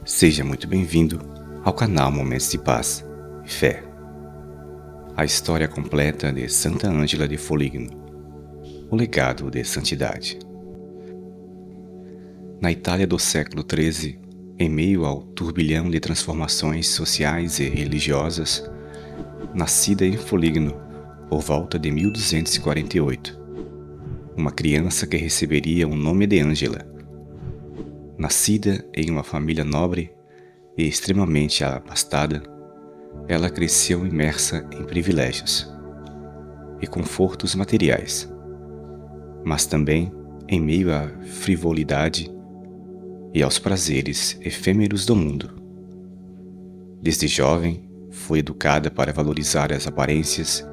Seja muito bem-vindo ao canal Momentos de Paz e Fé. A história completa de Santa Ângela de Foligno, o legado de santidade. Na Itália do século XIII, em meio ao turbilhão de transformações sociais e religiosas, nascida em Foligno por volta de 1248, uma criança que receberia o nome de Ângela. Nascida em uma família nobre e extremamente abastada, ela cresceu imersa em privilégios e confortos materiais, mas também em meio à frivolidade e aos prazeres efêmeros do mundo. Desde jovem, foi educada para valorizar as aparências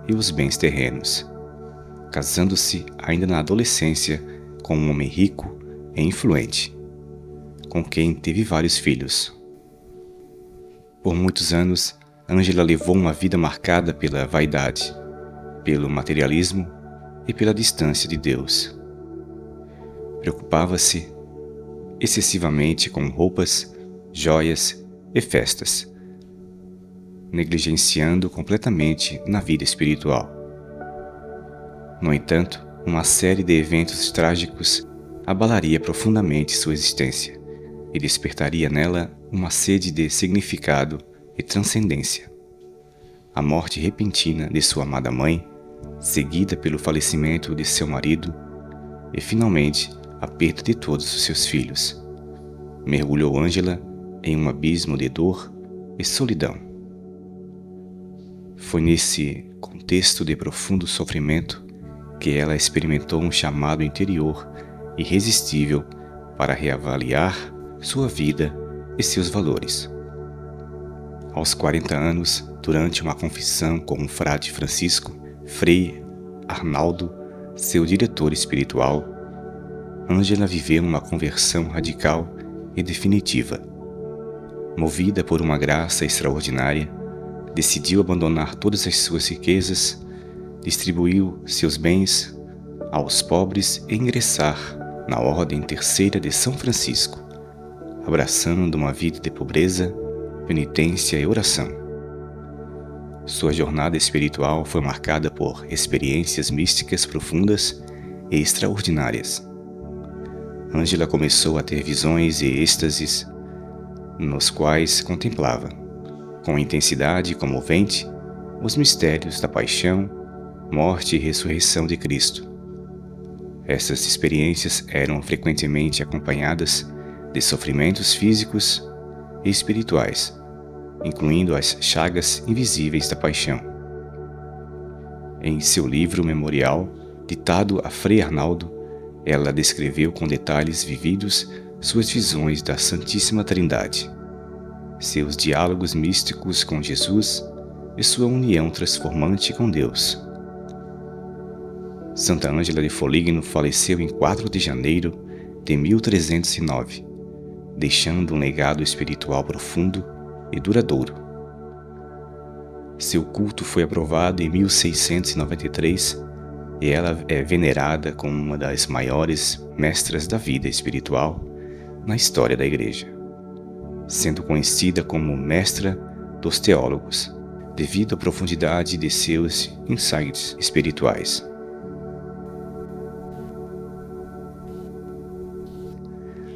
e os bens terrenos, casando-se ainda na adolescência com um homem rico e influente, com quem teve vários filhos. Por muitos anos, Ângela levou uma vida marcada pela vaidade, pelo materialismo e pela distância de Deus. Preocupava-se excessivamente com roupas, joias e festas, negligenciando completamente na vida espiritual. No entanto, uma série de eventos trágicos abalaria profundamente sua existência e despertaria nela uma sede de significado e transcendência. A morte repentina de sua amada mãe, seguida pelo falecimento de seu marido e, finalmente, a perda de todos os seus filhos, mergulhou Ângela em um abismo de dor e solidão. Foi nesse contexto de profundo sofrimento que ela experimentou um chamado interior irresistível para reavaliar sua vida e seus valores. Aos 40 anos, durante uma confissão com um frade Francisco, Frei Arnaldo, seu diretor espiritual, Ângela viveu uma conversão radical e definitiva. Movida por uma graça extraordinária, decidiu abandonar todas as suas riquezas, distribuiu seus bens aos pobres e ingressar na Ordem Terceira de São Francisco, abraçando uma vida de pobreza, penitência e oração. Sua jornada espiritual foi marcada por experiências místicas profundas e extraordinárias. Ângela começou a ter visões e êxtases, nos quais contemplava, com intensidade comovente, os mistérios da paixão, morte e ressurreição de Cristo. Essas experiências eram frequentemente acompanhadas de sofrimentos físicos e espirituais, incluindo as chagas invisíveis da paixão. Em seu livro memorial, ditado a Frei Arnaldo, ela descreveu com detalhes vividos suas visões da Santíssima Trindade, seus diálogos místicos com Jesus e sua união transformante com Deus. Santa Ângela de Foligno faleceu em 4 de janeiro de 1309, deixando um legado espiritual profundo e duradouro. Seu culto foi aprovado em 1693 e ela é venerada como uma das maiores mestras da vida espiritual na história da Igreja, sendo conhecida como mestra dos teólogos, devido à profundidade de seus insights espirituais.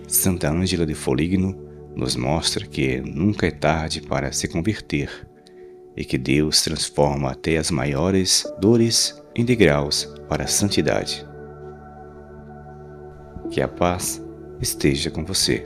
Santa Ângela de Foligno nos mostra que nunca é tarde para se converter e que Deus transforma até as maiores dores em degraus para a santidade. Que a paz esteja com você.